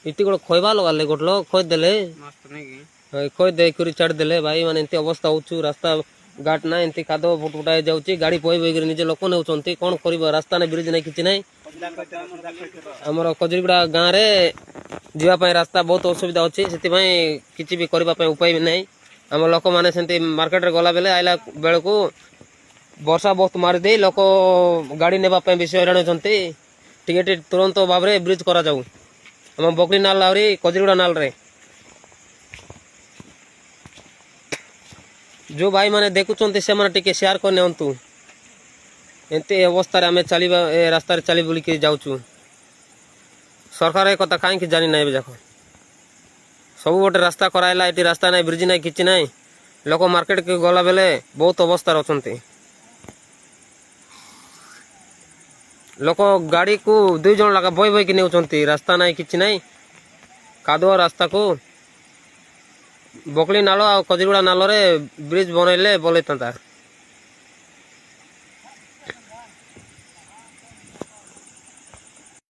इतनी गोटे खोबा लगा गोटे लोग खोद देले खोद दे छाड़ देले भाई माने एंती अवस्था होचु रास्ता घाट ना एंती कादो फुटफुटा जाउची गाड़ी पोई बई निजे लोक नेउचंती कोन करबो रास्ता ने ब्रिज नै किछि नै हमर कजरीगुड़ा गाँव रे जीवा पय रास्ता बहुत असुविधा अछि सेति पय किछि भी करबा पय उपाय नै हम लोक माने सेंती मार्केट रे गला बेले आइला बेल को वर्षा बहुत मार दे लोक गाड़ी नेबा पय विषय हराण होचंती टिके तुरंत भाव रे ब्रिज करा जाऊ हम बकरी नाल आउरी कजरीगुड़ा नाल रे जो भाई माने देखुचंती से माने टिके शेयर कर नेंतु एंते अवस्था रे हमें चलीबा ए रास्ता रे चली बुली के जाउछु सरकार ए कथा काहे कि जानि नै देखो सब गोटे रास्ता कराइला एटी रास्ता नै ब्रिज नै किछि नै लोक मार्केट के गला बेले बहुत अवस्था रचंती लोक गाड़ी को 2 जन लगा बय बय के नेउचंती रास्ता नै किछि नै कादुआ रास्ता को बकली नाल आ कजरीगुड़ा नाल रे ब्रिज बनैले बोले तंता।